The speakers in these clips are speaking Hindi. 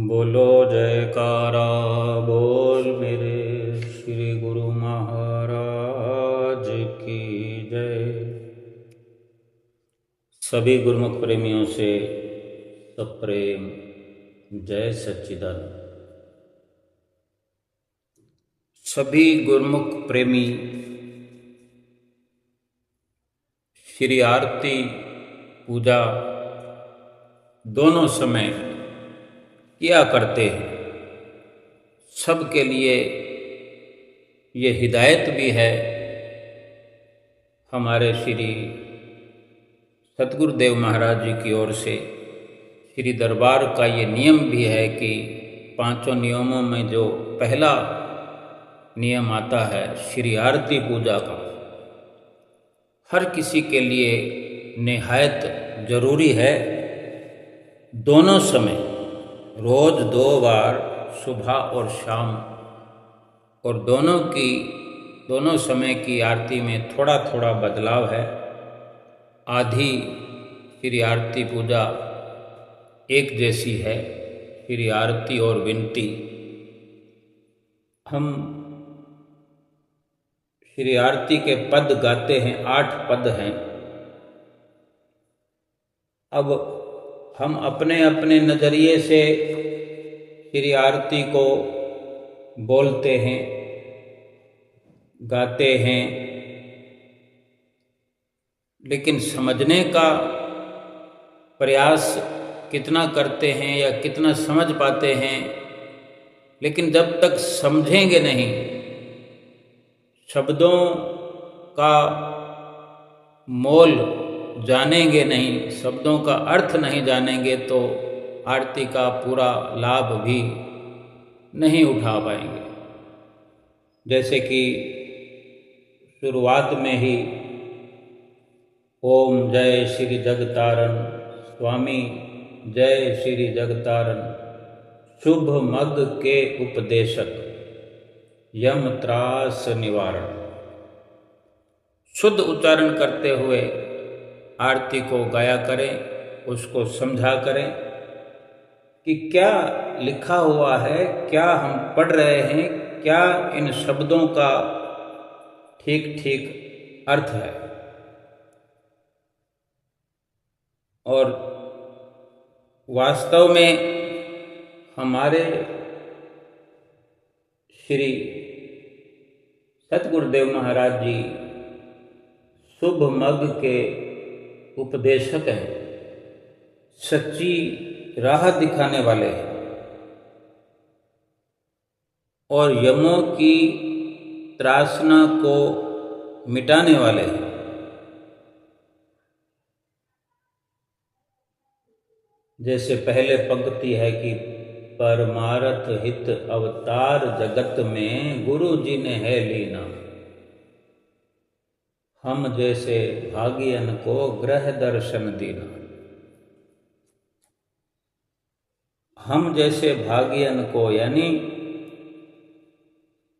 बोलो जयकारा बोल मेरे श्री गुरु महाराज की जय। सभी गुरुमुख प्रेमियों से सप्रेम जय सच्चिदानंद। सभी गुरुमुख प्रेमी श्री आरती पूजा दोनों समय किया करते हैं। सबके लिए ये हिदायत भी है। हमारे श्री सतगुरुदेव महाराज जी की ओर से श्री दरबार का ये नियम भी है कि पांचों नियमों में जो पहला नियम आता है श्री आरती पूजा का, हर किसी के लिए निहायत जरूरी है। दोनों समय रोज 2 बार सुबह और शाम, और दोनों समय की आरती में थोड़ा थोड़ा बदलाव है। आधी श्री आरती पूजा एक जैसी है। श्री आरती और विनती, हम श्री आरती के पद गाते हैं, 8 पद हैं। अब हम अपने अपने नज़रिए से श्री आरती को बोलते हैं, गाते हैं, लेकिन समझने का प्रयास कितना करते हैं या कितना समझ पाते हैं। लेकिन जब तक समझेंगे नहीं, शब्दों का मोल जानेंगे नहीं, शब्दों का अर्थ नहीं जानेंगे, तो आरती का पूरा लाभ भी नहीं उठा पाएंगे। जैसे कि शुरुआत में ही ओम जय श्री जगतारण, स्वामी जय श्री जगतारण, शुभ मग के उपदेशक, यम त्रास निवारण। शुद्ध उच्चारण करते हुए आरती को गाया करें, उसको समझा करें कि क्या लिखा हुआ है, क्या हम पढ़ रहे हैं, क्या इन शब्दों का ठीक ठीक अर्थ है। और वास्तव में हमारे श्री सतगुरुदेव महाराज जी शुभ मग के उपदेशक हैं, सच्ची राह दिखाने वाले हैं, और यमों की त्रासना को मिटाने वाले हैं। जैसे पहले पंक्ति है कि परमारथ हित अवतार जगत में गुरु जी ने है लीना, हम जैसे भागियन को ग्रह दर्शन दीना। हम जैसे भागियन को, यानी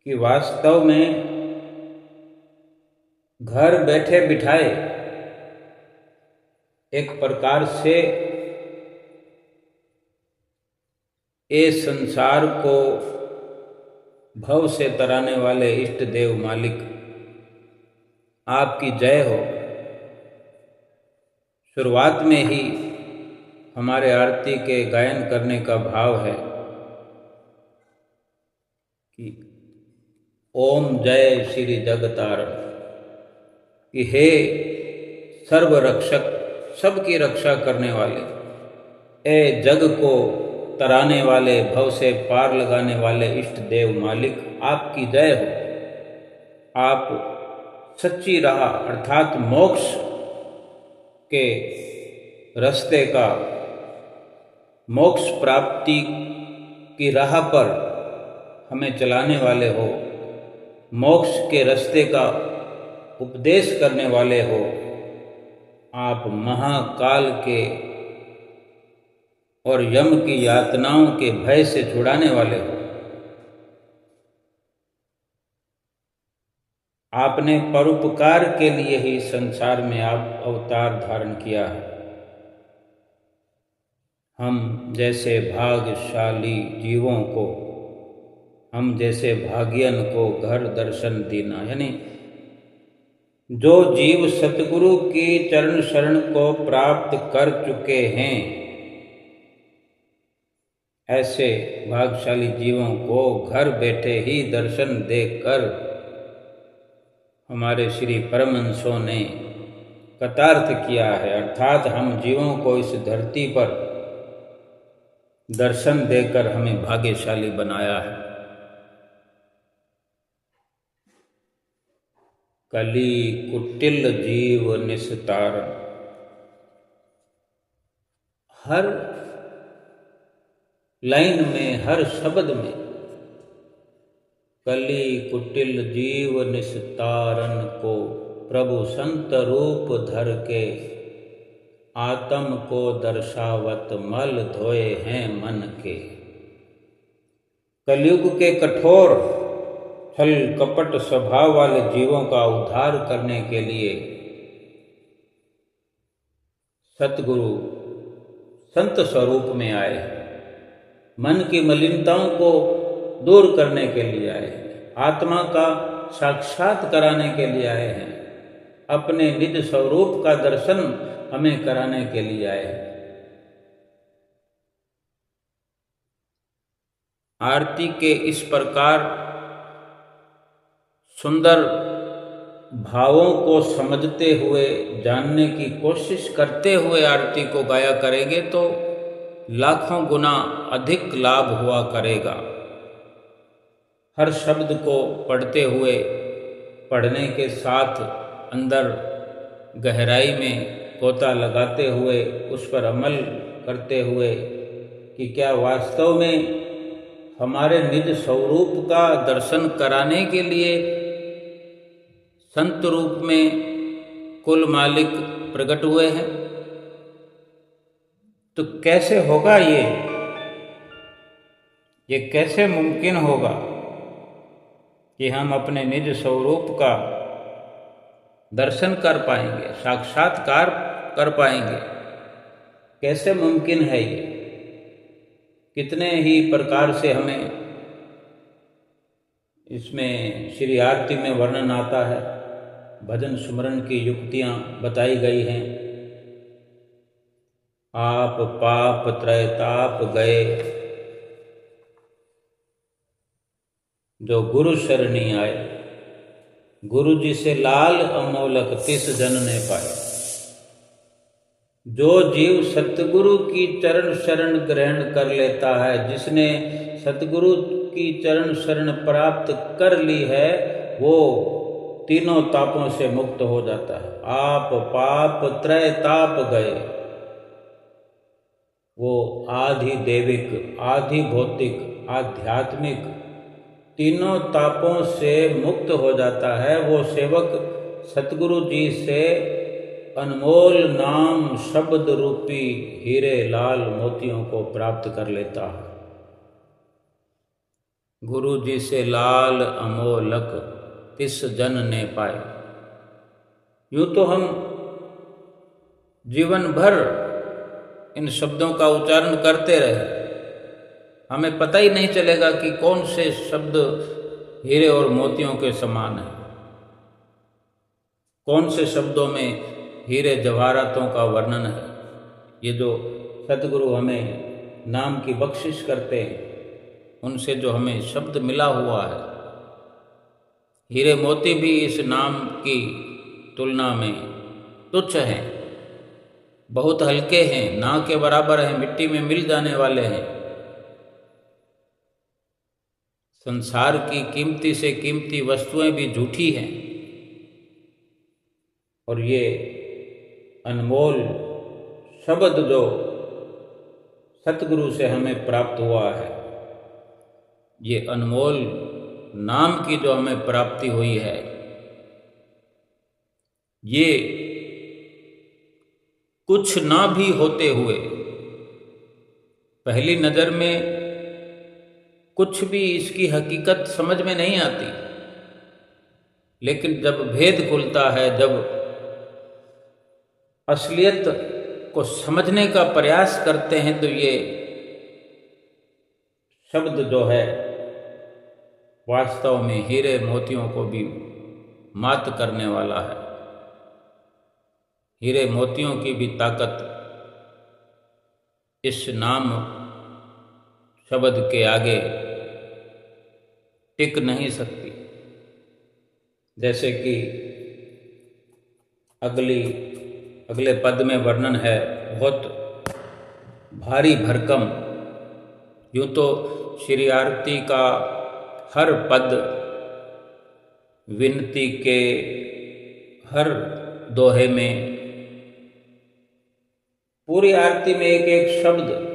कि वास्तव में घर बैठे बिठाए एक प्रकार से ये संसार को भव से तराने वाले इष्ट देव मालिक, आपकी जय हो। शुरुआत में ही हमारे आरती के गायन करने का भाव है कि ओम जय श्री जगतारण, कि हे सर्व रक्षक, सबकी रक्षा करने वाले, ए जग को तराने वाले, भव से पार लगाने वाले इष्ट देव मालिक, आपकी जय हो। आप सच्ची राह अर्थात मोक्ष के रास्ते का, मोक्ष प्राप्ति की राह पर हमें चलाने वाले हो, मोक्ष के रास्ते का उपदेश करने वाले हो। आप महाकाल के और यम की यातनाओं के भय से छुड़ाने वाले हो। आपने परोपकार के लिए ही संसार में आप अवतार धारण किया है। हम जैसे भाग्यशाली जीवों को, हम जैसे भाग्यन को घर दर्शन देना, यानी जो जीव सतगुरु की चरण शरण को प्राप्त कर चुके हैं, ऐसे भाग्यशाली जीवों को घर बैठे ही दर्शन देकर हमारे श्री परमहंसों ने कृतार्थ किया है। अर्थात हम जीवों को इस धरती पर दर्शन देकर हमें भाग्यशाली बनाया है। कली कुटिल जीव निस्तारण, हर लाइन में, हर शब्द में कली कुटिल जीव निस्तारण को प्रभु संत रूप धर के आत्म को दर्शावत मल धोए हैं मन के। कलयुग के कठोर छल कपट स्वभाव वाले जीवों का उद्धार करने के लिए सतगुरु संत स्वरूप में आए हैं। मन की मलिनताओं को दूर करने के लिए आए हैं, आत्मा का साक्षात कराने के लिए आए हैं, अपने निज स्वरूप का दर्शन हमें कराने के लिए आए हैं। आरती के इस प्रकार सुंदर भावों को समझते हुए, जानने की कोशिश करते हुए आरती को गाया करेंगे तो लाखों गुना अधिक लाभ हुआ करेगा। हर शब्द को पढ़ते हुए, पढ़ने के साथ अंदर गहराई में गोता लगाते हुए, उस पर अमल करते हुए कि क्या वास्तव में हमारे निज स्वरूप का दर्शन कराने के लिए संत रूप में कुल मालिक प्रकट हुए हैं। तो कैसे होगा ये कैसे मुमकिन होगा कि हम अपने निज स्वरूप का दर्शन कर पाएंगे, साक्षात्कार कर पाएंगे? कैसे मुमकिन है ये? कितने ही प्रकार से हमें इसमें श्री आरती में वर्णन आता है, भजन सुमरन की युक्तियां बताई गई हैं। आप पाप त्रैताप गए, जो गुरु शरणी आए, गुरु जी से लाल अमोलक तिस जन ने पाए। जो जीव सतगुरु की चरण शरण ग्रहण कर लेता है, जिसने सतगुरु की चरण शरण प्राप्त कर ली है, वो तीनों तापों से मुक्त हो जाता है। आप पाप त्रय ताप गए, वो आधि देविक, आधि भौतिक, आध्यात्मिक तीनों तापों से मुक्त हो जाता है। वो सेवक सतगुरु जी से अनमोल नाम शब्द रूपी हीरे लाल मोतियों को प्राप्त कर लेता है। गुरु जी से लाल अमोलक तिस जन ने पाए। यूं तो हम जीवन भर इन शब्दों का उच्चारण करते रहे, हमें पता ही नहीं चलेगा कि कौन से शब्द हीरे और मोतियों के समान है, कौन से शब्दों में हीरे जवाहरातों का वर्णन है। ये जो सतगुरु हमें नाम की बख्शिश करते हैं, उनसे जो हमें शब्द मिला हुआ है, हीरे मोती भी इस नाम की तुलना में तुच्छ हैं, बहुत हल्के हैं, ना के बराबर हैं, मिट्टी में मिल जाने वाले हैं। संसार की कीमती से कीमती वस्तुएं भी झूठी हैं, और ये अनमोल शब्द जो सतगुरु से हमें प्राप्त हुआ है, ये अनमोल नाम की जो हमें प्राप्ति हुई है, ये कुछ ना भी होते हुए, पहली नज़र में कुछ भी इसकी हकीकत समझ में नहीं आती, लेकिन जब भेद खुलता है, जब असलियत को समझने का प्रयास करते हैं तो ये शब्द जो है वास्तव में हीरे मोतियों को भी मात करने वाला है। हीरे मोतियों की भी ताकत इस नाम शब्द के आगे टिक नहीं सकती। जैसे कि अगले पद में वर्णन है बहुत भारी भरकम। यूँ तो श्री आरती का हर पद विनती के हर दोहे में, पूरी आरती में एक एक शब्द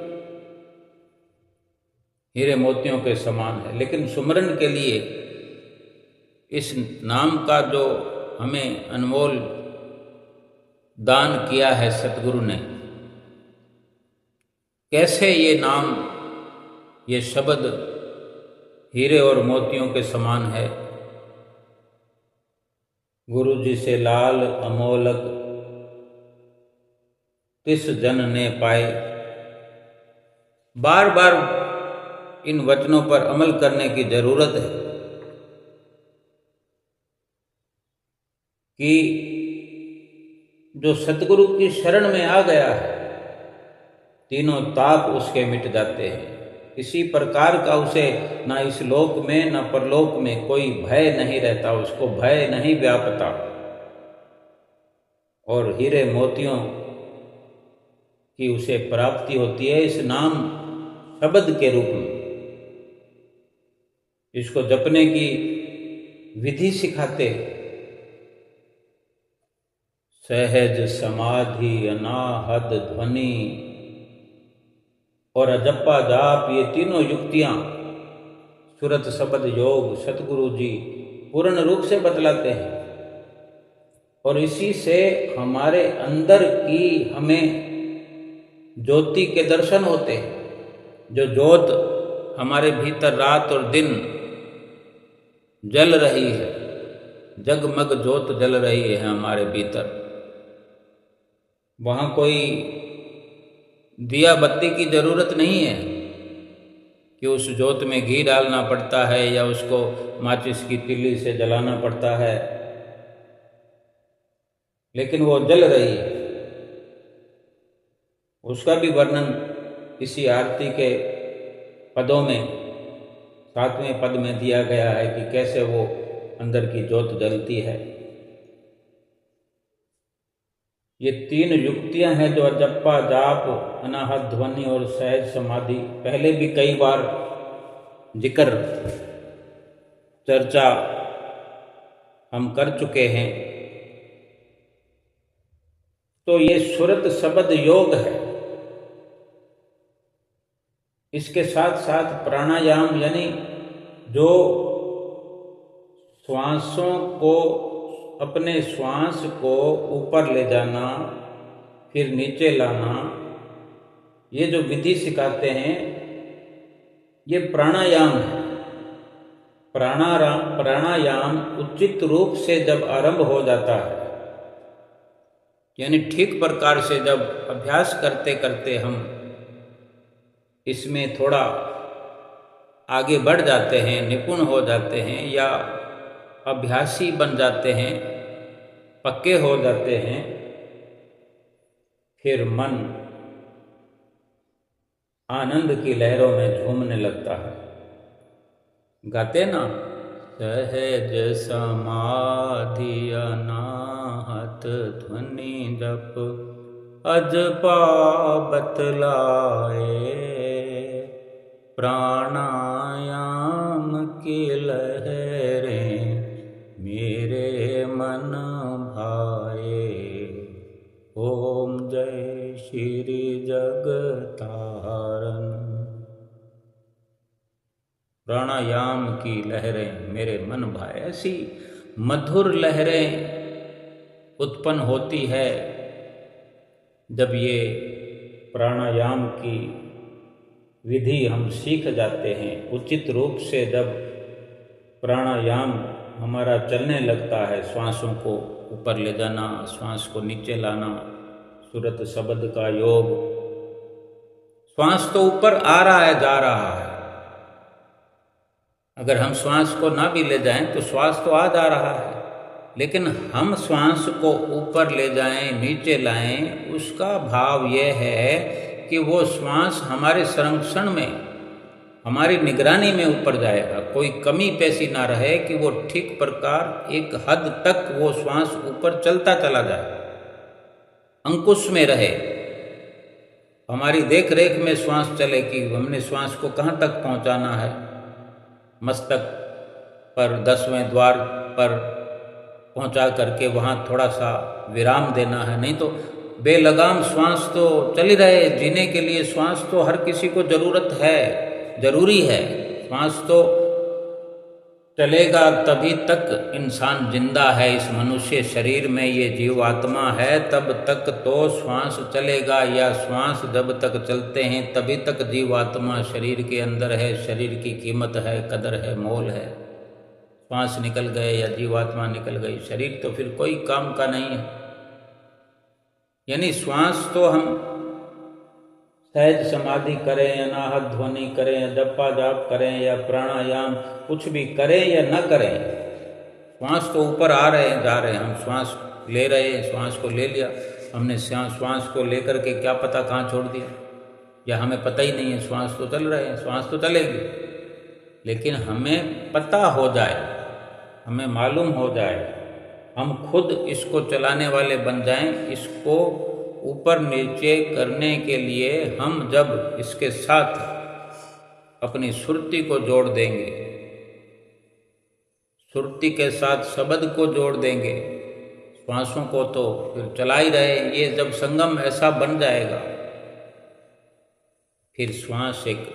हीरे मोतियों के समान है। लेकिन सुमरन के लिए इस नाम का जो हमें अनमोल दान किया है सतगुरु ने, कैसे ये नाम, ये शब्द हीरे और मोतियों के समान है। गुरु जी से लाल अमोलक तिस जन ने पाए। बार बार इन वचनों पर अमल करने की जरूरत है कि जो सतगुरु की शरण में आ गया है तीनों ताप उसके मिट जाते हैं। किसी प्रकार का उसे ना इस लोक में ना परलोक में कोई भय नहीं रहता, उसको भय नहीं व्यापता। और हीरे मोतियों की उसे प्राप्ति होती है इस नाम शब्द के रूप में। इसको जपने की विधि सिखाते, सहज समाधि अनाहद ध्वनि और अजप्पा जाप, ये तीनों युक्तियां सुरत शब्द योग सतगुरु जी पूर्ण रूप से बतलाते हैं। और इसी से हमारे अंदर की हमें ज्योति के दर्शन होते हैं। जो ज्योत हमारे भीतर रात और दिन जल रही है, जगमग ज्योत जल रही है हमारे भीतर, वहाँ कोई दिया बत्ती की जरूरत नहीं है कि उस ज्योत में घी डालना पड़ता है या उसको माचिस की तिल्ली से जलाना पड़ता है, लेकिन वो जल रही है। उसका भी वर्णन इसी आरती के पदों में 7वें पद में दिया गया है कि कैसे वो अंदर की ज्योत जलती है। ये 3 युक्तियां हैं जो अजप्पा जाप, अनाहत ध्वनि और सहज समाधि, पहले भी कई बार जिक्र चर्चा हम कर चुके हैं। तो ये सुरत शब्द योग है। इसके साथ साथ प्राणायाम, यानी जो श्वासों को, अपने श्वास को ऊपर ले जाना फिर नीचे लाना, ये जो विधि सिखाते हैं ये प्राणायाम है। प्राणायाम उचित रूप से जब आरंभ हो जाता है, यानी ठीक प्रकार से जब अभ्यास करते करते हम इसमें थोड़ा आगे बढ़ जाते हैं, निपुण हो जाते हैं या अभ्यासी बन जाते हैं, पक्के हो जाते हैं, फिर मन आनंद की लहरों में झूमने लगता है। गाते ना, सहज समाधि अनाहत ध्वनि जप अजपा बतलाए, प्राणायाम की लहरें मेरे मन भाए। ओम जय श्री जगतारण। प्राणायाम की लहरें मेरे मन भाए। ऐसी मधुर लहरें उत्पन्न होती है जब ये प्राणायाम की विधि हम सीख जाते हैं। उचित रूप से जब प्राणायाम हमारा चलने लगता है, श्वासों को ऊपर ले जाना, श्वास को नीचे लाना, सुरत शब्द का योग। श्वास तो ऊपर आ रहा है, जा रहा है। अगर हम श्वास को ना भी ले जाएं तो श्वास तो आ जा रहा है, लेकिन हम श्वास को ऊपर ले जाएं, नीचे लाएं, उसका भाव यह है कि वो श्वास हमारे संरक्षण में, हमारी निगरानी में ऊपर जाएगा। कोई कमी पैसी ना रहे कि वो ठीक प्रकार एक हद तक वो श्वास ऊपर चलता चला जाए, अंकुश में रहे, हमारी देख रेख में श्वास चले कि हमने श्वास को कहाँ तक पहुँचाना है। मस्तक पर 10वें द्वार पर पहुँचा करके वहाँ थोड़ा सा विराम देना है, नहीं तो बेलगाम श्वास तो चल ही रहे। जीने के लिए श्वास तो हर किसी को ज़रूरत है, ज़रूरी है। श्वास तो चलेगा तभी तक इंसान जिंदा है। इस मनुष्य शरीर में ये जीवात्मा है, तब तक तो श्वास चलेगा, या श्वास जब तक चलते हैं तभी तक जीवात्मा शरीर के अंदर है। शरीर की कीमत है, कदर है, मोल है। श्वास निकल गए या जीवात्मा निकल गई, शरीर तो फिर कोई काम का नहीं है। यानी श्वास तो हम सहज समाधि करें, अनाहत ध्वनि करें, या जपा जाप करें, या प्राणायाम कुछ भी करें या न करें, श्वास तो ऊपर आ रहे हैं, जा रहे हैं। हम श्वास ले रहे हैं, श्वास को ले लिया हमने, श्वास को लेकर के क्या पता कहाँ छोड़ दिया, या हमें पता ही नहीं है। श्वास तो चल रहे हैं, श्वास तो चलेगी, लेकिन हमें पता हो जाए, हमें मालूम हो जाए, हम खुद इसको चलाने वाले बन जाएं। इसको ऊपर नीचे करने के लिए हम जब इसके साथ अपनी सुरती को जोड़ देंगे, सुरती के साथ शब्द को जोड़ देंगे, श्वासों को तो फिर चला ही रहे। ये जब संगम ऐसा बन जाएगा, फिर श्वास एक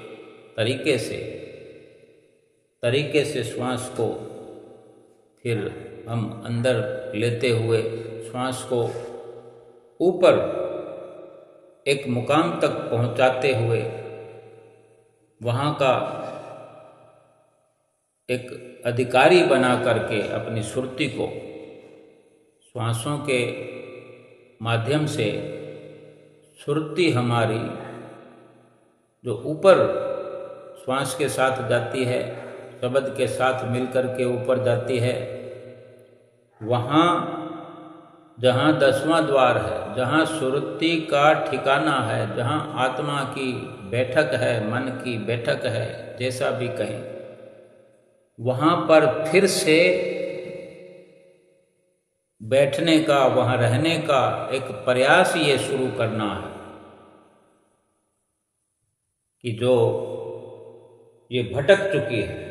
तरीके से श्वास को फिर हम अंदर लेते हुए श्वास को ऊपर एक मुकाम तक पहुंचाते हुए वहाँ का एक अधिकारी बना करके अपनी सुरती को श्वासों के माध्यम से, सुरती हमारी जो ऊपर श्वास के साथ जाती है, शब्द के साथ मिलकर के ऊपर जाती है, वहाँ जहाँ 10वां द्वार है, जहाँ सुरती का ठिकाना है, जहाँ आत्मा की बैठक है, मन की बैठक है, जैसा भी कहें, वहाँ पर फिर से बैठने का, वहाँ रहने का एक प्रयास ये शुरू करना है कि जो ये भटक चुकी है,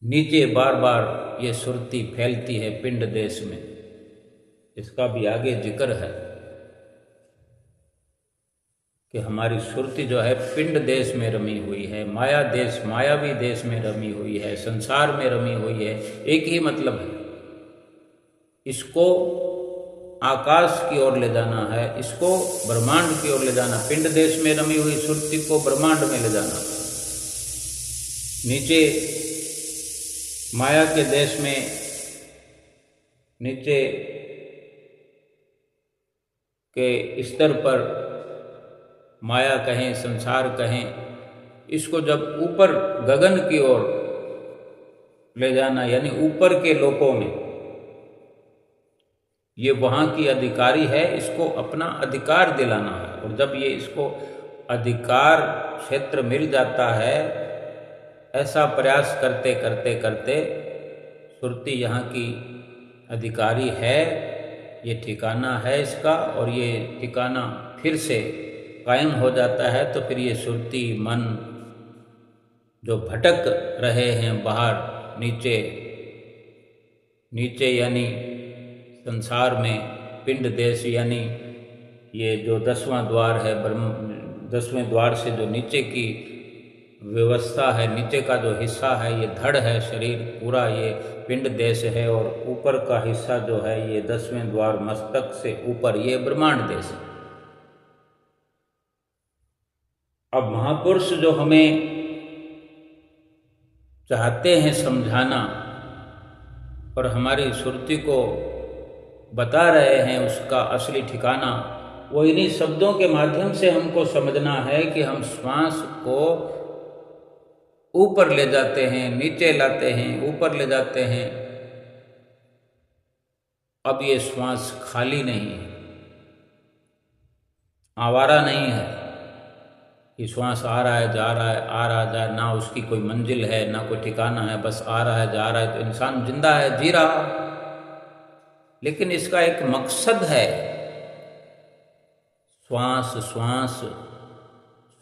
नीचे बार बार ये सुरती फैलती है पिंड देश में। इसका भी आगे जिक्र है कि हमारी सुरती जो है पिंड देश में रमी हुई है, माया देश, मायावी देश में रमी हुई है, संसार में रमी हुई है। एक ही मतलब है, इसको आकाश की ओर ले जाना है, इसको ब्रह्मांड की ओर ले जाना। पिंड देश में रमी हुई सुरती को ब्रह्मांड में ले जाना। नीचे माया के देश में, नीचे के स्तर पर माया कहें, संसार कहें, इसको जब ऊपर गगन की ओर ले जाना, यानी ऊपर के लोकों में, ये वहाँ की अधिकारी है, इसको अपना अधिकार दिलाना है। और जब ये इसको अधिकार क्षेत्र मिल जाता है, ऐसा प्रयास करते करते करते सुरती यहाँ की अधिकारी है, ये ठिकाना है इसका, और ये ठिकाना फिर से कायम हो जाता है। तो फिर ये सुरती मन जो भटक रहे हैं बाहर, नीचे नीचे यानी संसार में, पिंड देश यानी ये जो 10वां द्वार है, 10वें द्वार से जो नीचे की व्यवस्था है, नीचे का जो हिस्सा है, ये धड़ है, शरीर पूरा ये पिंड देश है, और ऊपर का हिस्सा जो है ये 10वें द्वार, मस्तक से ऊपर, ये ब्रह्मांड देश है। अब महापुरुष जो हमें चाहते हैं समझाना और हमारी सुरती को बता रहे हैं उसका असली ठिकाना, वो इन्हीं शब्दों के माध्यम से हमको समझना है कि हम श्वास को ऊपर ले जाते हैं, नीचे लाते हैं, ऊपर ले जाते हैं। अब ये श्वास खाली नहीं है, आवारा नहीं है कि श्वास आ रहा है जा रहा है, आ रहा है जा, ना उसकी कोई मंजिल है ना कोई ठिकाना है, बस आ रहा है जा रहा है। तो इंसान जिंदा है, जी रहा, लेकिन इसका एक मकसद है। श्वास श्वास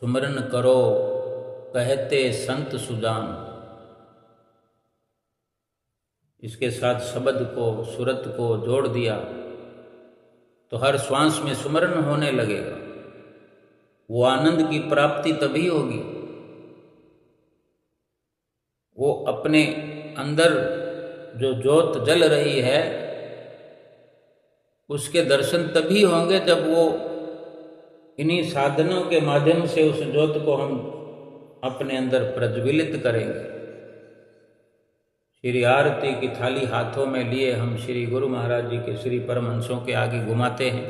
सुमरन करो कहते संत सुजान। इसके साथ शब्द को, सूरत को जोड़ दिया तो हर श्वास में सुमरन होने लगेगा। वो आनंद की प्राप्ति तभी होगी, वो अपने अंदर जो ज्योत जल रही है उसके दर्शन तभी होंगे जब वो इन्हीं साधनों के माध्यम से उस ज्योत को हम अपने अंदर प्रज्वलित करेंगे। श्री आरती की थाली हाथों में लिए हम श्री गुरु महाराज जी के श्री परमहंसों के आगे घुमाते हैं।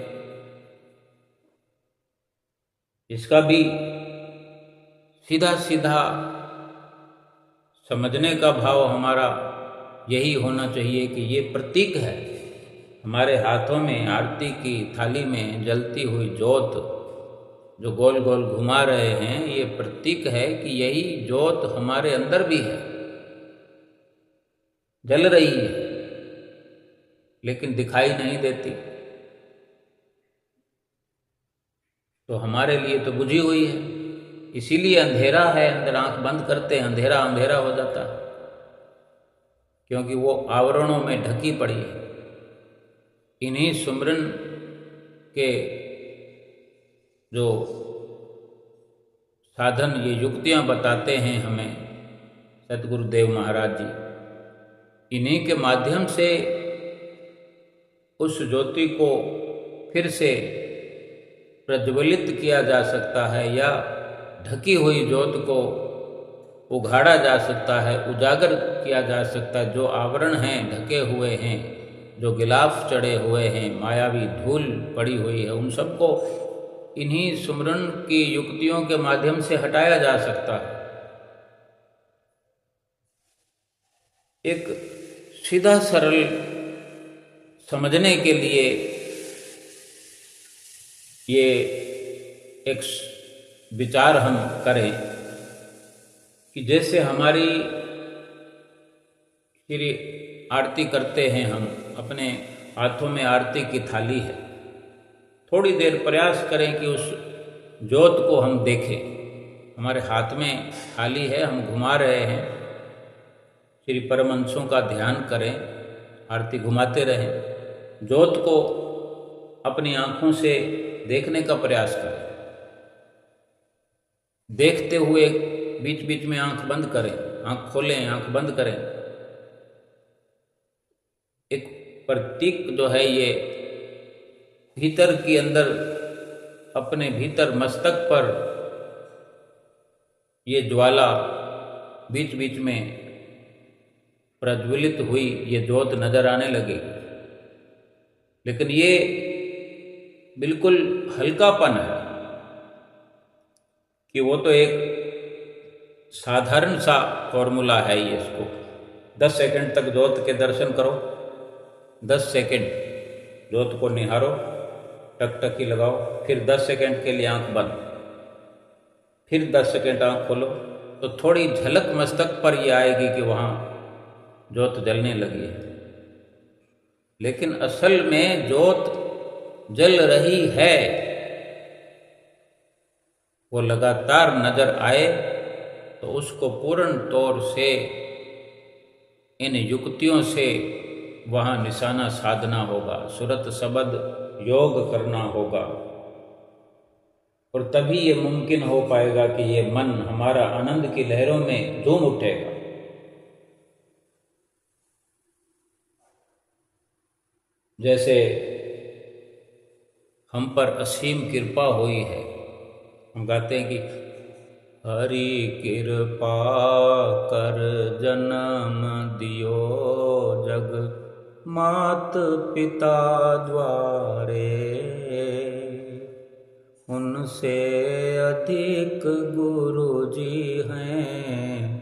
इसका भी सीधा सीधा समझने का भाव हमारा यही होना चाहिए कि ये प्रतीक है। हमारे हाथों में आरती की थाली में जलती हुई ज्योत जो गोल गोल घुमा रहे हैं, ये प्रतीक है कि यही ज्योत हमारे अंदर भी है, जल रही है लेकिन दिखाई नहीं देती। तो हमारे लिए तो बुझी हुई है, इसीलिए अंधेरा है। अंदर आंख बंद करते हैं, अंधेरा अंधेरा हो जाता है, क्योंकि वो आवरणों में ढकी पड़ी है। इन्हीं सुमरन के जो साधन, ये युक्तियां बताते हैं हमें सतगुरुदेव महाराज जी, इन्हीं के माध्यम से उस ज्योति को फिर से प्रज्वलित किया जा सकता है, या ढकी हुई ज्योत को उघाड़ा जा सकता है, उजागर किया जा सकता है। जो आवरण हैं ढके हुए हैं, जो गिलाफ चढ़े हुए हैं, मायावी धूल पड़ी हुई है, उन सबको इन्हीं सुमरन की युक्तियों के माध्यम से हटाया जा सकता है। एक सीधा सरल समझने के लिए ये एक विचार हम करें कि जैसे हमारी श्री आरती करते हैं, हम अपने हाथों में आरती की थाली है, थोड़ी देर प्रयास करें कि उस ज्योत को हम देखें। हमारे हाथ में थाली है, हम घुमा रहे हैं, श्री परमहंसों का ध्यान करें, आरती घुमाते रहें, ज्योत को अपनी आँखों से देखने का प्रयास करें। देखते हुए बीच बीच में आँख बंद करें, आँख खोलें, आँख बंद करें। एक प्रतीक जो है ये भीतर के अंदर, अपने भीतर मस्तक पर ये ज्वाला बीच बीच में प्रज्वलित हुई, ये ज्योत नजर आने लगेगी। लेकिन ये बिल्कुल हल्कापन है कि वो तो एक साधारण सा फॉर्मूला है ये। इसको 10 सेकंड तक ज्योत के दर्शन करो, 10 सेकंड ज्योत को निहारो, टकटकी लगाओ, फिर 10 सेकंड के लिए आंख बंद, फिर 10 सेकंड आंख खोलो, तो थोड़ी झलक मस्तक पर ये आएगी कि वहाँ ज्योत जलने लगी है। लेकिन असल में ज्योत जल रही है, वो लगातार नजर आए तो उसको पूर्ण तौर से इन युक्तियों से वहाँ निशाना साधना होगा, सुरत शब्द योग करना होगा, और तभी ये मुमकिन हो पाएगा कि ये मन हमारा आनंद की लहरों में झूम उठेगा। जैसे हम पर असीम कृपा हुई है, हम गाते हैं कि हरि कृपा कर जन्म दियो जग मात पिता द्वारे, उनसे अधिक गुरु जी हैं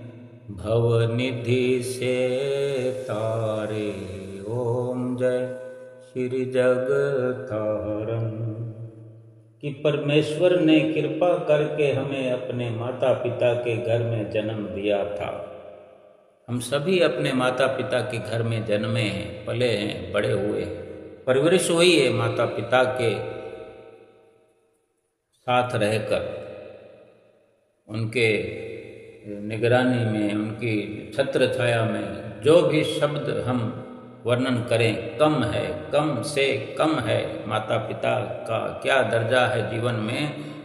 भवनिधि से तारे। ओम जय श्री जगतारण। कि परमेश्वर ने कृपा करके हमें अपने माता पिता के घर में जन्म दिया था। हम सभी अपने माता पिता के घर में जन्मे हैं, पले हैं, बड़े हुए हैं, परवरिश हुई है माता पिता के साथ रहकर, उनके निगरानी में, उनकी छत्र छाया में। जो भी शब्द हम वर्णन करें कम है, कम से कम है। माता पिता का क्या दर्जा है जीवन में,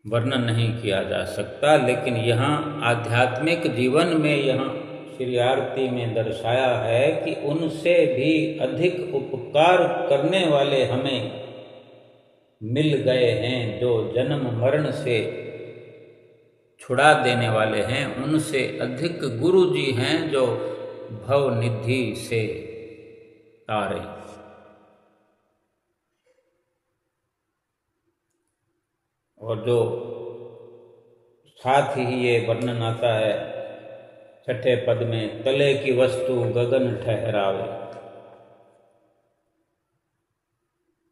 वर्णन नहीं किया जा सकता। लेकिन यहाँ आध्यात्मिक जीवन में, यहाँ श्री आरती में दर्शाया है कि उनसे भी अधिक उपकार करने वाले हमें मिल गए हैं, जो जन्म मरण से छुड़ा देने वाले हैं। उनसे अधिक गुरु जी हैं जो भवनिधि से तारे। और जो साथ ही ये वर्णन आता है छठे पद में, तले की वस्तु गगन ठहरावे।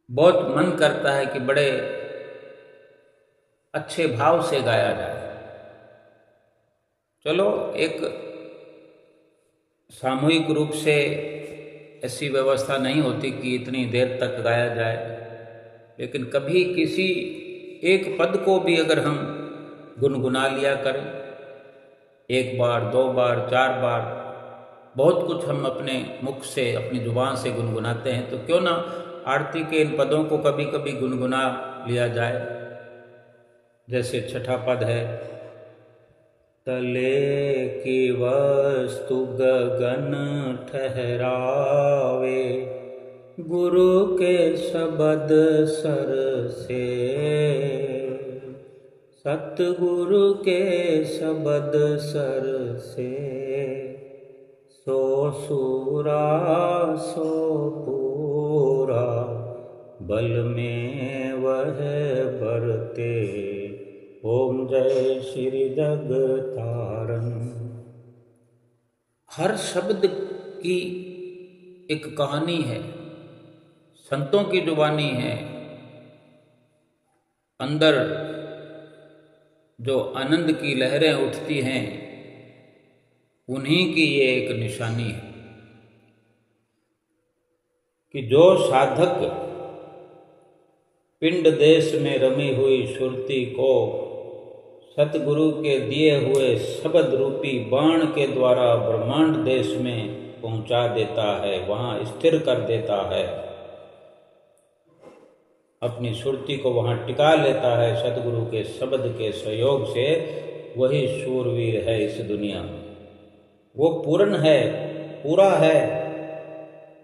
बहुत मन करता है कि बड़े अच्छे भाव से गाया जाए। चलो, एक सामूहिक रूप से ऐसी व्यवस्था नहीं होती कि इतनी देर तक गाया जाए, लेकिन कभी किसी एक पद को भी अगर हम गुनगुना लिया करें, एक बार, दो बार, चार बार, बहुत कुछ हम अपने मुख से, अपनी जुबान से गुनगुनाते हैं, तो क्यों ना आरती के इन पदों को कभी कभी गुनगुना लिया जाए। जैसे छठा पद है, तले की वस्तु गगन ठहरावे, गुरु के शब्द सर से, सतगुरु के शब्द सर से, सो सूरा सो पूरा, बल में वह बरते। ओम जय श्री जगतारण। हर शब्द की एक कहानी है, संतों की जुबानी है। अंदर जो आनंद की लहरें उठती हैं, उन्हीं की ये एक निशानी है कि जो साधक पिंड देश में रमी हुई सुरती को सतगुरु के दिए हुए शब्द रूपी बाण के द्वारा ब्रह्मांड देश में पहुंचा देता है, वहाँ स्थिर कर देता है, अपनी सुरती को वहाँ टिका लेता है सतगुरु के शब्द के सहयोग से, वही शूरवीर है इस दुनिया में। वो पूर्ण है, पूरा है।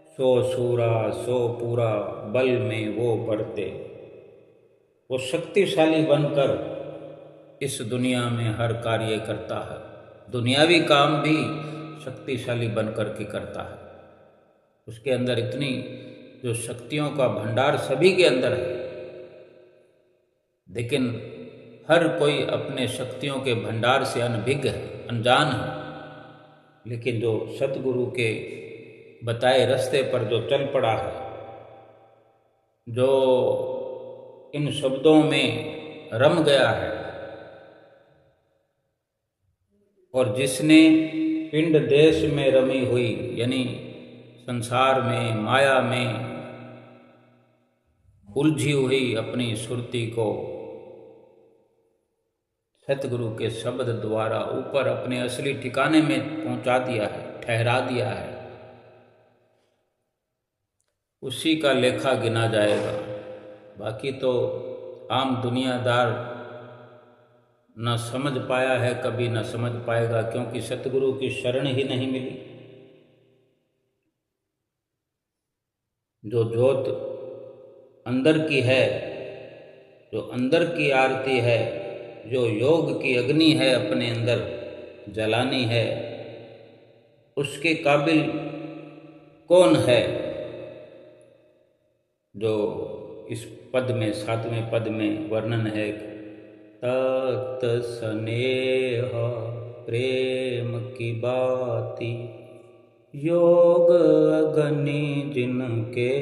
सो सूरा सो पूरा, बल में वो बढ़ते। वो शक्तिशाली बनकर इस दुनिया में हर कार्य करता है, दुनियावी काम भी शक्तिशाली बनकर के करता है। उसके अंदर इतनी जो शक्तियों का भंडार सभी के अंदर है, लेकिन हर कोई अपने शक्तियों के भंडार से अनभिज्ञ है, अनजान है। लेकिन जो सतगुरु के बताए रास्ते पर जो चल पड़ा है, जो इन शब्दों में रम गया है, और जिसने पिंड देश में रमी हुई, यानी संसार में, माया में उलझी हुई अपनी सुरती को सतगुरु के शब्द द्वारा ऊपर अपने असली ठिकाने में पहुंचा दिया है, ठहरा दिया है, उसी का लेखा गिना जाएगा। बाकी तो आम दुनियादार न समझ पाया है, कभी न समझ पाएगा, क्योंकि सतगुरु की शरण ही नहीं मिली। जो ज्योत अंदर की है, जो अंदर की आरती है, जो योग की अग्नि है अपने अंदर जलानी है, उसके काबिल कौन है जो इस पद में 7वें पद में वर्णन है, तत स्नेह प्रेम की बाती, योग अगनी जिनके,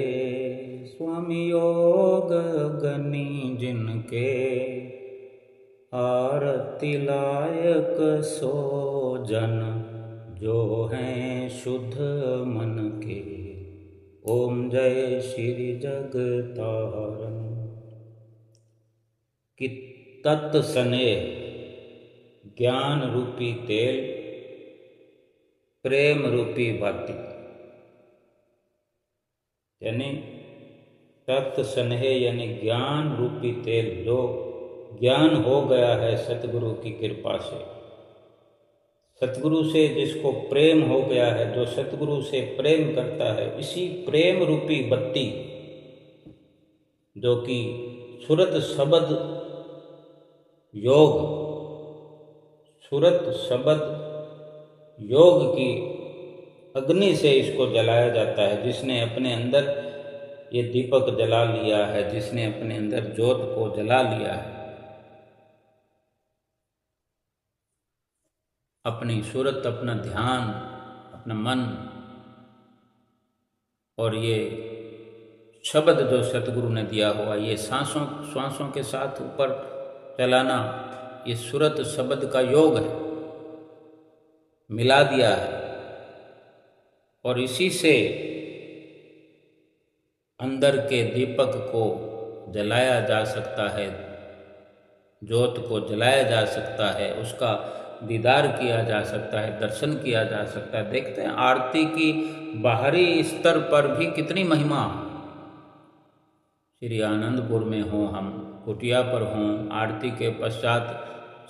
स्वामी योग अगनी जिनके, आरती लायक सो जन जो हैं शुद्ध मन के। ओम जय श्री जगतारण। कि तत्स्नेह ज्ञान रूपी तेल, प्रेम रूपी बाती, यानी तत्स्नेह यानी ज्ञान रूपी तेल, जो ज्ञान हो गया है सतगुरु की कृपा से, सतगुरु से जिसको प्रेम हो गया है, जो सतगुरु से प्रेम करता है, इसी प्रेम रूपी बत्ती जो कि सुरत शब्द योग, सुरत शब्द योग की अग्नि से इसको जलाया जाता है। जिसने अपने अंदर ये दीपक जला लिया है, जिसने अपने अंदर ज्योत को जला लिया है, अपनी सूरत, अपना ध्यान, अपना मन और ये शब्द जो सतगुरु ने दिया हुआ, ये श्वासों के साथ ऊपर चलाना, ये सूरत शब्द का योग है, मिला दिया है। और इसी से अंदर के दीपक को जलाया जा सकता है, ज्योत को जलाया जा सकता है, उसका दीदार किया जा सकता है, दर्शन किया जा सकता है। देखते हैं आरती की बाहरी स्तर पर भी कितनी महिमा। श्री आनंदपुर में हों, हम कुटिया पर हों, आरती के पश्चात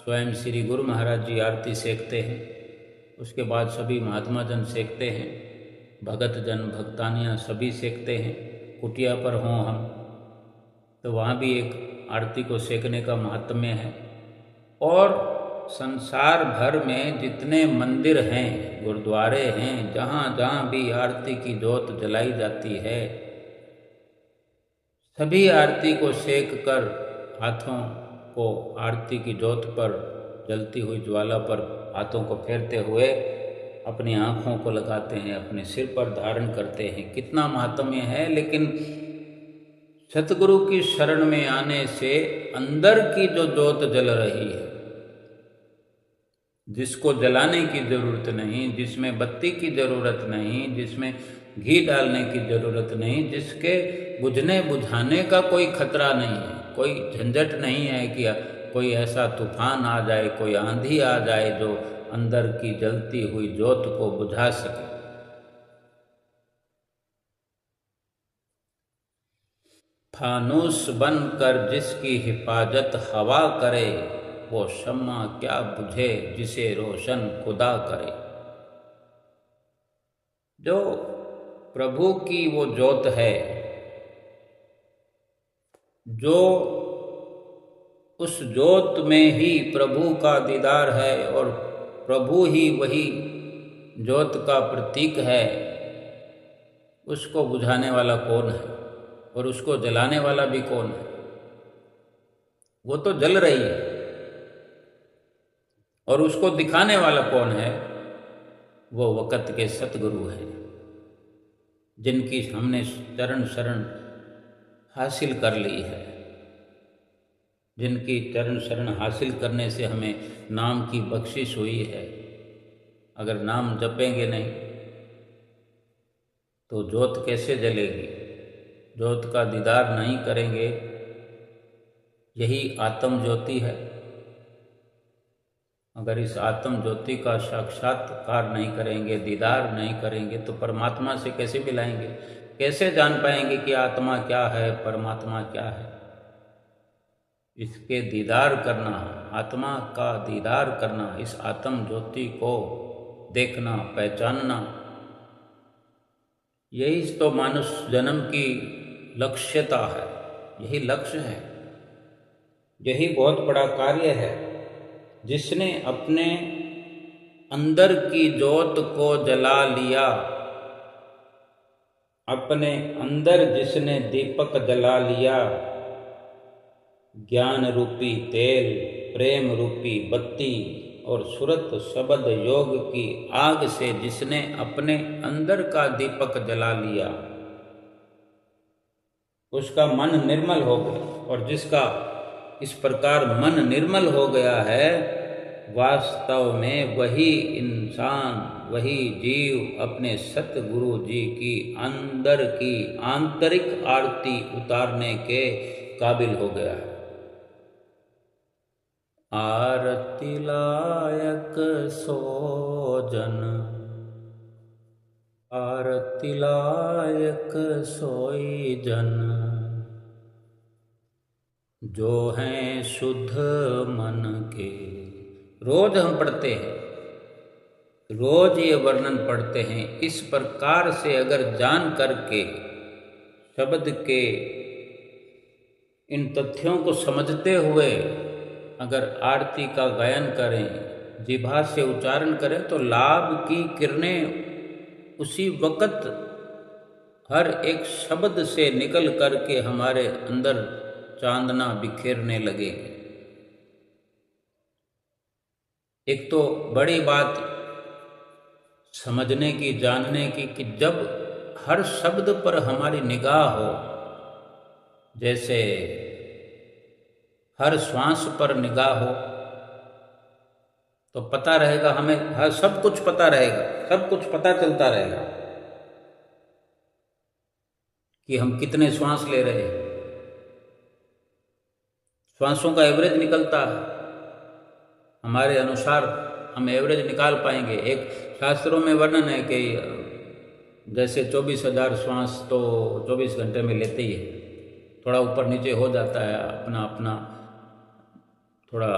स्वयं श्री गुरु महाराज जी आरती सेकते हैं, उसके बाद सभी महात्मा जन सेकते हैं, भगत जन भक्तानियाँ सभी सेकते हैं। कुटिया पर हों हम तो वहाँ भी एक आरती को सेकने का महात्म्य है। और संसार भर में जितने मंदिर हैं, गुरुद्वारे हैं, जहाँ जहाँ भी आरती की ज्योत जलाई जाती है, सभी आरती को सेक कर हाथों को आरती की ज्योत पर, जलती हुई ज्वाला पर हाथों को फेरते हुए अपनी आँखों को लगाते हैं, अपने सिर पर धारण करते हैं। कितना महात्म्य है। लेकिन सतगुरु की शरण में आने से अंदर की जो ज्योत जल रही है, जिसको जलाने की जरूरत नहीं, जिसमें बत्ती की जरूरत नहीं, जिसमें घी डालने की जरूरत नहीं, जिसके बुझने बुझाने का कोई खतरा नहीं है, कोई झंझट नहीं है कि कोई ऐसा तूफान आ जाए, कोई आंधी आ जाए जो अंदर की जलती हुई ज्योत को बुझा सके। फानूस बनकर जिसकी हिफाजत हवा करे, वो शम्मा क्या बुझे जिसे रोशन खुदा करे। जो प्रभु की वो ज्योत है, जो उस ज्योत में ही प्रभु का दीदार है और प्रभु ही वही ज्योत का प्रतीक है, उसको बुझाने वाला कौन है और उसको जलाने वाला भी कौन है। वो तो जल रही है और उसको दिखाने वाला कौन है। वो वक़्त के सतगुरु हैं, जिनकी हमने चरण शरण हासिल कर ली है, जिनकी चरण शरण हासिल करने से हमें नाम की बख्शिश हुई है। अगर नाम जपेंगे नहीं तो ज्योत कैसे जलेगी, ज्योत का दीदार नहीं करेंगे। यही आत्म ज्योति है। अगर इस आत्म ज्योति का साक्षात्कार नहीं करेंगे, दीदार नहीं करेंगे, तो परमात्मा से कैसे मिलाएंगे, कैसे जान पाएंगे कि आत्मा क्या है, परमात्मा क्या है। इसके दीदार करना, आत्मा का दीदार करना, इस आत्म ज्योति को देखना, पहचानना, यही तो मानुष जन्म की लक्ष्यता है, यही लक्ष्य है, यही बहुत बड़ा कार्य है। जिसने अपने अंदर की ज्योत को जला लिया, अपने अंदर जिसने दीपक जला लिया, ज्ञान रूपी तेल, प्रेम रूपी बत्ती और सुरत शब्द योग की आग से जिसने अपने अंदर का दीपक जला लिया, उसका मन निर्मल हो गया। और जिसका इस प्रकार मन निर्मल हो गया है, वास्तव में वही इंसान, वही जीव अपने सतगुरु जी की अंदर की आंतरिक आरती उतारने के काबिल हो गया है। आरती लायक सोजन, आरती लायक सोई जन, जो हैं शुद्ध मन के। रोज हम पढ़ते हैं, रोज ये वर्णन पढ़ते हैं। इस प्रकार से अगर जान करके शब्द के इन तथ्यों को समझते हुए अगर आरती का गायन करें, जिह्वा से उच्चारण करें, तो लाभ की किरणें उसी वक़्त हर एक शब्द से निकल करके हमारे अंदर चांदना बिखेरने लगेगी। एक तो बड़ी बात समझने की, जानने की, कि जब हर शब्द पर हमारी निगाह हो, जैसे हर श्वास पर निगाह हो, तो पता रहेगा हमें, हर सब कुछ पता रहेगा, सब कुछ पता चलता रहेगा कि हम कितने श्वास ले रहे हैं। श्वासों का एवरेज निकलता है, हमारे अनुसार हम एवरेज निकाल पाएंगे। एक शास्त्रों में वर्णन है कि जैसे 24,000 श्वास तो 24 घंटे में लेते ही है, थोड़ा ऊपर नीचे हो जाता है, अपना अपना थोड़ा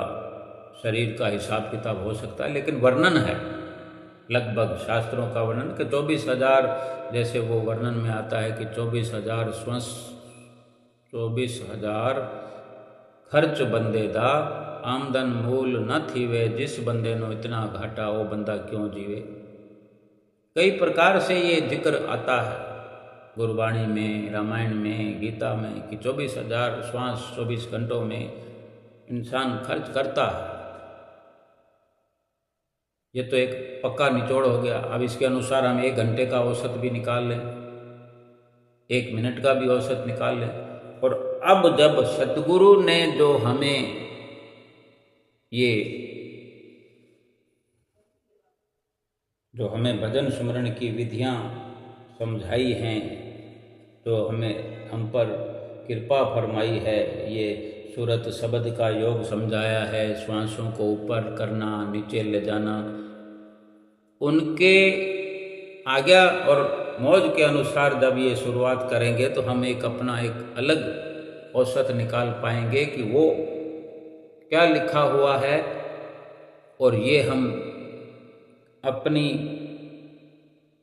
शरीर का हिसाब किताब हो सकता है, लेकिन वर्णन है लगभग शास्त्रों का वर्णन कि 24,000, जैसे वो वर्णन में आता है कि 24,000 श्वास, 24,000 खर्च बंदे दा, आमदन मूल न थीवे, जिस बंदे नो इतना घाटा वो बंदा क्यों जीवे। कई प्रकार से ये जिक्र आता है गुरबाणी में, रामायण में, गीता में, कि 24,000 श्वास 24 घंटों में इंसान खर्च करता है। ये तो एक पक्का निचोड़ हो गया। अब इसके अनुसार हम 1 घंटे का औसत भी निकाल लें, 1 मिनट का भी औसत निकाल लें। और अब जब सतगुरु ने जो हमें ये भजन सुमरण की विधियां समझाई हैं, जो हमें हम पर कृपा फरमाई है, ये सूरत शब्द का योग समझाया है, श्वासों को ऊपर करना, नीचे ले जाना, उनके आज्ञा और मौज के अनुसार जब ये शुरुआत करेंगे तो हम एक अपना एक अलग औसत निकाल पाएंगे कि वो क्या लिखा हुआ है, और ये हम अपनी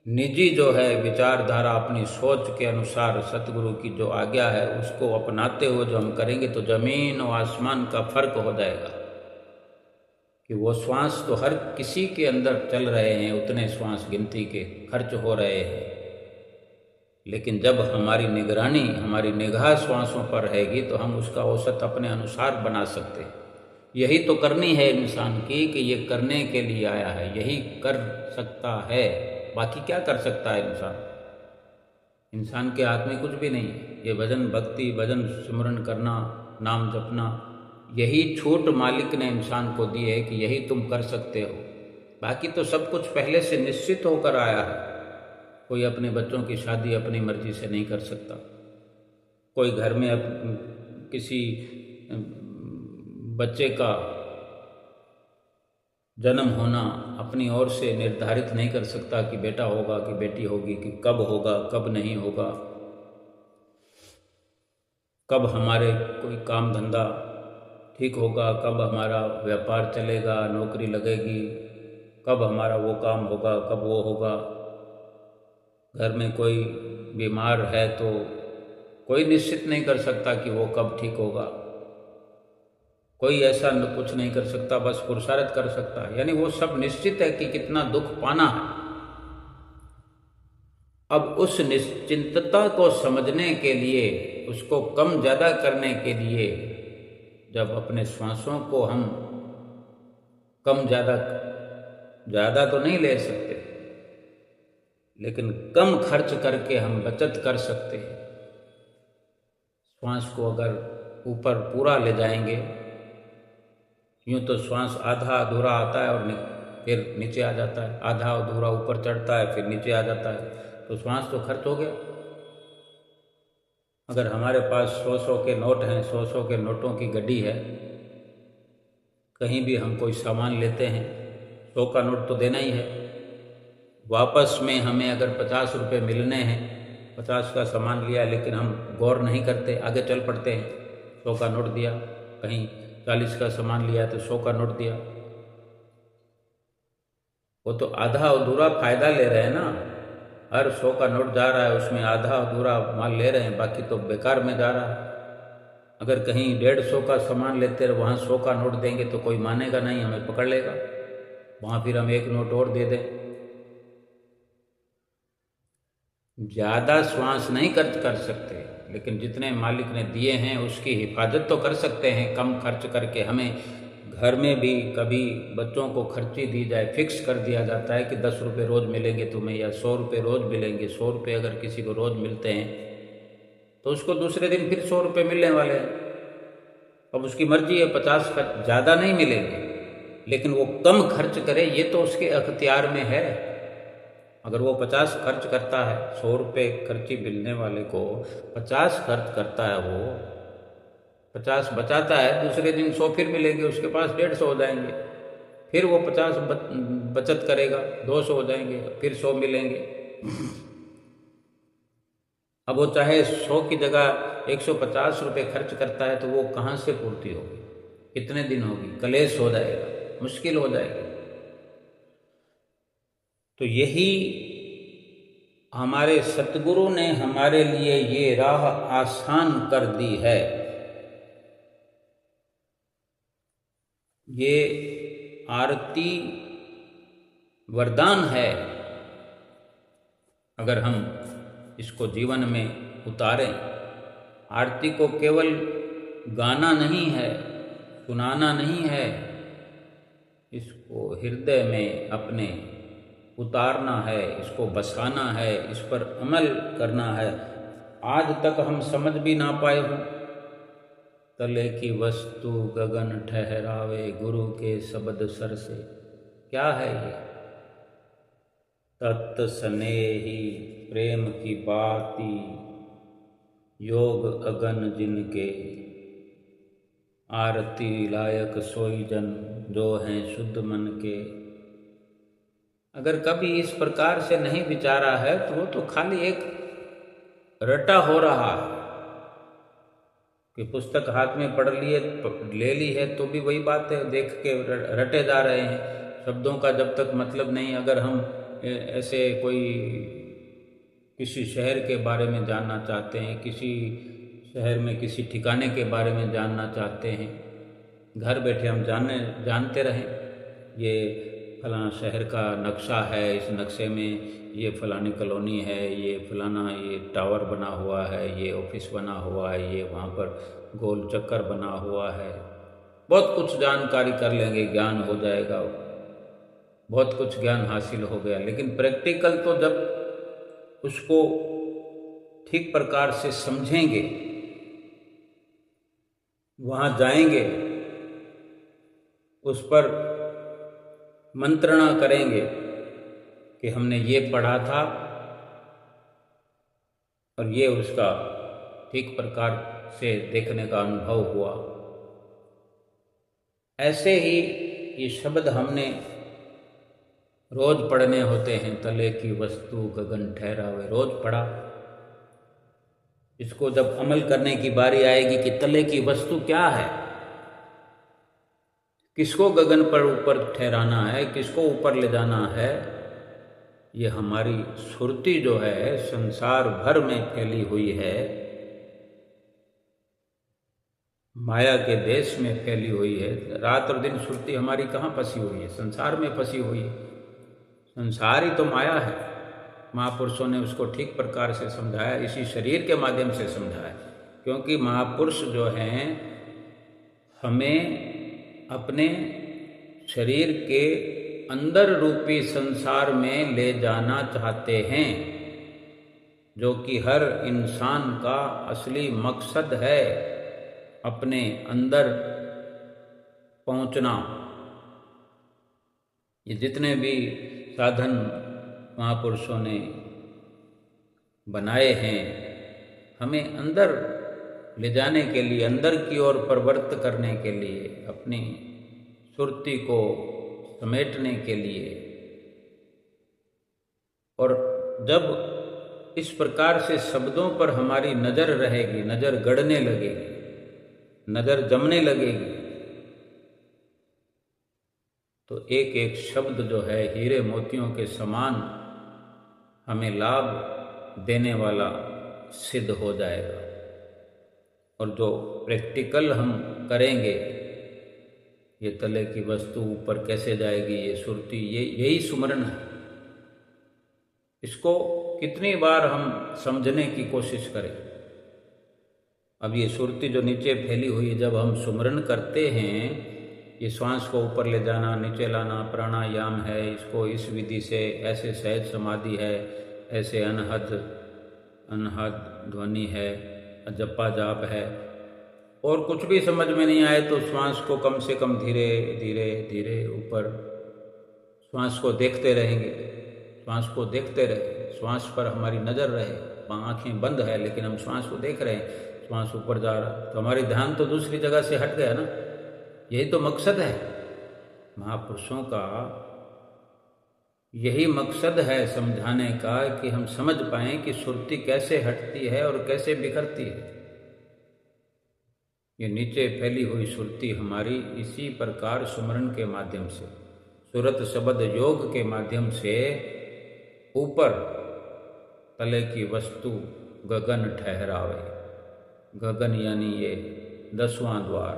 निजी जो है विचारधारा, अपनी सोच के अनुसार सतगुरु की जो आज्ञा है उसको अपनाते हुए जो हम करेंगे, तो जमीन और आसमान का फर्क हो जाएगा। कि वो श्वास तो हर किसी के अंदर चल रहे हैं, उतने श्वास गिनती के खर्च हो रहे हैं, लेकिन जब हमारी निगरानी, हमारी निगाह श्वासों पर रहेगी तो हम उसका औसत अपने अनुसार बना सकते हैं। यही तो करनी है इंसान की, कि ये करने के लिए आया है, यही कर सकता है। बाकी क्या कर सकता है इंसान? इंसान के हाथ में कुछ भी नहीं है। ये भजन भक्ति, भजन सिमरन करना, नाम जपना, यही छूट मालिक ने इंसान को दी है कि यही तुम कर सकते हो। बाकी तो सब कुछ पहले से निश्चित होकर आया है। कोई अपने बच्चों की शादी अपनी मर्जी से नहीं कर सकता, कोई घर में किसी बच्चे का जन्म होना अपनी ओर से निर्धारित नहीं कर सकता कि बेटा होगा कि बेटी होगी, कि कब होगा कब नहीं होगा, कब हमारे कोई काम धंधा ठीक होगा, कब हमारा व्यापार चलेगा, नौकरी लगेगी, कब हमारा वो काम होगा, कब वो होगा। घर में कोई बीमार है तो कोई निश्चित नहीं कर सकता कि वो कब ठीक होगा। कोई ऐसा कुछ नहीं कर सकता, बस पुरुषार्थ कर सकता है। यानी वो सब निश्चित है कि कितना दुख पाना है। अब उस निश्चिंतता को समझने के लिए, उसको कम ज़्यादा करने के लिए, जब अपने श्वासों को हम कम ज़्यादा, ज़्यादा तो नहीं ले सकते, लेकिन कम खर्च करके हम बचत कर सकते हैं। श्वास को अगर ऊपर पूरा ले जाएंगे, यूँ तो श्वास आधा अधूरा आता है और फिर नीचे आ जाता है, आधा अधूरा ऊपर चढ़ता है फिर नीचे आ जाता है, तो श्वास तो खर्च हो गया। अगर हमारे पास 100-100 के नोट हैं, 100-100 के नोटों की गड्डी है, कहीं भी हम कोई सामान लेते हैं, 100 का नोट तो देना ही है। वापस में हमें अगर 50 रुपये मिलने हैं, 50 का सामान लिया लेकिन हम गौर नहीं करते, आगे चल पड़ते हैं, 100 का नोट दिया, कहीं 40 का सामान लिया तो 100 का नोट दिया। वो तो आधा अधूरा फायदा ले रहे हैं ना। हर 100 का नोट जा रहा है, उसमें आधा अधूरा माल ले रहे हैं, बाकी तो बेकार में जा रहा है। अगर कहीं 150 का सामान लेते हैं, वहाँ 100 का नोट देंगे तो कोई मानेगा नहीं, हमें पकड़ लेगा। वहाँ फिर हम एक नोट और दे दें। ज़्यादा श्वास नहीं खर्च कर सकते, लेकिन जितने मालिक ने दिए हैं उसकी हिफाजत तो कर सकते हैं कम खर्च करके। हमें घर में भी कभी बच्चों को खर्ची दी जाए, फिक्स कर दिया जाता है कि 10 रुपये रोज़ मिलेंगे तुम्हें, या 100 रुपये रोज़ मिलेंगे। 100 रुपये अगर किसी को रोज़ मिलते हैं तो उसको दूसरे दिन फिर 100 रुपये मिलने वाले हैं। अब उसकी मर्जी है, 50 खर्च ज़्यादा नहीं मिलेंगे, लेकिन वो कम खर्च करे, ये तो उसके अख्तियार में है। अगर वो 50 खर्च करता है, 100 रुपये खर्ची मिलने वाले को 50 खर्च करता है, वो 50 बचाता है, दूसरे दिन 100 फिर मिलेंगे, उसके पास 150 हो जाएंगे। फिर वो 50 बचत करेगा, 200 हो जाएंगे, फिर 100 मिलेंगे। अब वो चाहे 100 की जगह 150 रुपये खर्च करता है तो वो कहाँ से पूर्ति होगी, कितने दिन होगी, कलेश हो जाएगा, मुश्किल हो जाएगी। तो यही हमारे सतगुरु ने हमारे लिए ये राह आसान कर दी है। ये आरती वरदान है। अगर हम इसको जीवन में उतारें, आरती को केवल गाना नहीं है, सुनाना नहीं है, इसको हृदय में अपने उतारना है, इसको बसाना है, इस पर अमल करना है। आज तक हम समझ भी ना पाए हों, तले की वस्तु गगन ठहरावे, गुरु के शब्द सर से। क्या है ये? तत् स्नेही प्रेम की बाती, योग अगन जिनके, आरती लायक सोई जन, जो हैं शुद्ध मन के। अगर कभी इस प्रकार से नहीं विचारा है तो वो तो खाली एक रटा हो रहा है कि पुस्तक हाथ में पढ़ लिए, ले ली है तो भी वही बात है, देख के रटे जा रहे हैं। शब्दों का जब तक मतलब नहीं, अगर हम ऐसे कोई किसी शहर के बारे में जानना चाहते हैं, किसी शहर में किसी ठिकाने के बारे में जानना चाहते हैं, घर बैठे हम जानते रहें, ये फलाना शहर का नक्शा है, इस नक्शे में ये फलानी कॉलोनी है, ये फलाना ये टावर बना हुआ है, ये ऑफिस बना हुआ है, ये वहाँ पर गोल चक्कर बना हुआ है। बहुत कुछ जानकारी कर लेंगे, ज्ञान हो जाएगा, बहुत कुछ ज्ञान हासिल हो गया। लेकिन प्रैक्टिकल तो जब उसको ठीक प्रकार से समझेंगे, वहाँ जाएंगे, उस पर मंत्रणा करेंगे कि हमने ये पढ़ा था और ये उसका ठीक प्रकार से देखने का अनुभव हुआ। ऐसे ही ये शब्द हमने रोज पढ़ने होते हैं। तले की वस्तु गगन ठहरावे, रोज पढ़ा। इसको जब अमल करने की बारी आएगी कि तले की वस्तु क्या है, किसको गगन पर ऊपर ठहराना है, किसको ऊपर ले जाना है, ये हमारी सुरती जो है संसार भर में फैली हुई है, माया के देश में फैली हुई है। रात और दिन सुरती हमारी कहाँ फंसी हुई है? संसार में फंसी हुई है। संसार ही तो माया है, महापुरुषों ने उसको ठीक प्रकार से समझाया, इसी शरीर के माध्यम से समझाया। क्योंकि महापुरुष जो हैं हमें अपने शरीर के अंदर रूपी संसार में ले जाना चाहते हैं, जो कि हर इंसान का असली मकसद है, अपने अंदर पहुंचना। ये जितने भी साधन महापुरुषों ने बनाए हैं हमें अंदर ले जाने के लिए, अंदर की ओर प्रवृत्त करने के लिए, अपनी सुरती को समेटने के लिए। और जब इस प्रकार से शब्दों पर हमारी नज़र रहेगी, नज़र गड़ने लगेगी, नज़र जमने लगेगी, तो एक एक शब्द जो है हीरे मोतियों के समान हमें लाभ देने वाला सिद्ध हो जाएगा। और जो प्रैक्टिकल हम करेंगे, ये तले की वस्तु ऊपर कैसे जाएगी, ये सुरती, यही सुमरन है। इसको कितनी बार हम समझने की कोशिश करें। अब ये सुरती जो नीचे फैली हुई है, जब हम सुमरन करते हैं, ये श्वास को ऊपर ले जाना, नीचे लाना प्राणायाम है। इसको इस विधि से, ऐसे सहज समाधि है, ऐसे अनहद ध्वनि है, जपा जाप है। और कुछ भी समझ में नहीं आए तो श्वास को कम से कम धीरे धीरे धीरे ऊपर, श्वास को देखते रहेंगे, श्वास को देखते रहे, श्वास पर हमारी नज़र रहे। आँखें बंद है लेकिन हम श्वास को देख रहे हैं, श्वास ऊपर जा रहा, तो हमारी ध्यान तो दूसरी जगह से हट गया ना। यही तो मकसद है महापुरुषों का, यही मकसद है समझाने का कि हम समझ पाएं कि सुरती कैसे हटती है और कैसे बिखरती है। ये नीचे फैली हुई सुरती हमारी इसी प्रकार सुमरन के माध्यम से, सुरत शब्द योग के माध्यम से ऊपर तले की वस्तु गगन ठहरावे। गगन यानी ये 10वां द्वार।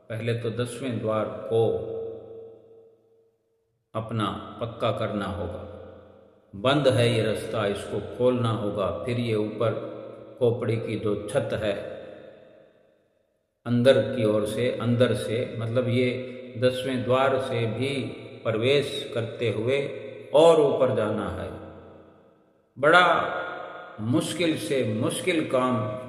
पहले तो 10वें द्वार को अपना पक्का करना होगा। बंद है ये रास्ता, इसको खोलना होगा। फिर ये ऊपर खोपड़ी की जो छत है, अंदर की ओर से, अंदर से मतलब ये 10वें द्वार से भी प्रवेश करते हुए और ऊपर जाना है। बड़ा मुश्किल से मुश्किल काम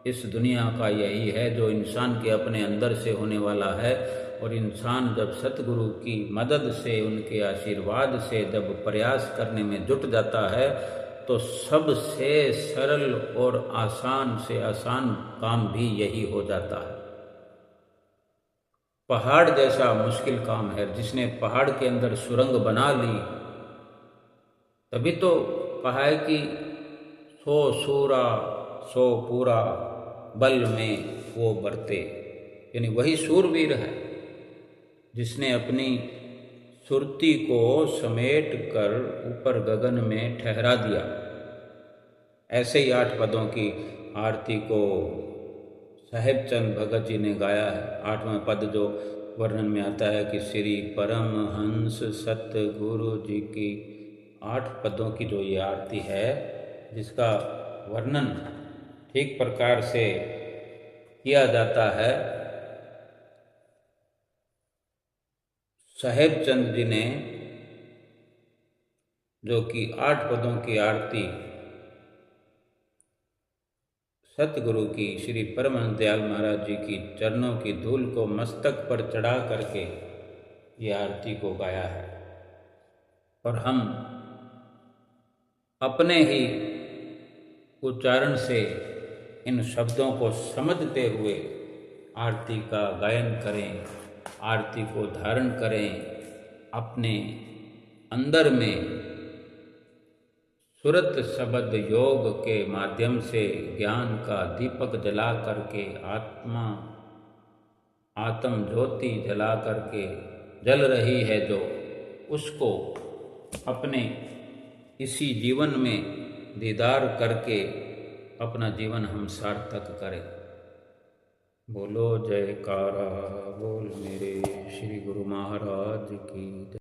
इस दुनिया का यही है, जो इंसान के अपने अंदर से होने वाला है। और इंसान जब सतगुरु की मदद से, उनके आशीर्वाद से जब प्रयास करने में जुट जाता है, तो सबसे सरल और आसान से आसान काम भी यही हो जाता है। पहाड़ जैसा मुश्किल काम है। जिसने पहाड़ के अंदर सुरंग बना ली, तभी तो कहा है कि 100 सूरा 100 पूरा बल में वो बरते, यानी वही सूरवीर है जिसने अपनी सुरती को समेट कर ऊपर गगन में ठहरा दिया। ऐसे ही 8 पदों की आरती को साहेब चंद भगत जी ने गाया है। 8वां पद जो वर्णन में आता है कि श्री परमहंस सतगुरु जी की 8 पदों की जो ये आरती है, जिसका वर्णन ठीक प्रकार से किया जाता है। साहेब चंद जी ने जो कि 8 पदों की आरती सतगुरु की श्री परमहंस दयाल महाराज जी की चरणों की धूल को मस्तक पर चढ़ा करके ये आरती को गाया है। और हम अपने ही उच्चारण से इन शब्दों को समझते हुए आरती का गायन करें, आरती को धारण करें। अपने अंदर में सुरत शब्द योग के माध्यम से ज्ञान का दीपक जला करके, आत्म ज्योति जला करके जल रही है जो, उसको अपने इसी जीवन में दीदार करके अपना जीवन हम सार्थक करें। बोलो जयकारा बोल मेरे श्री गुरु महाराज की।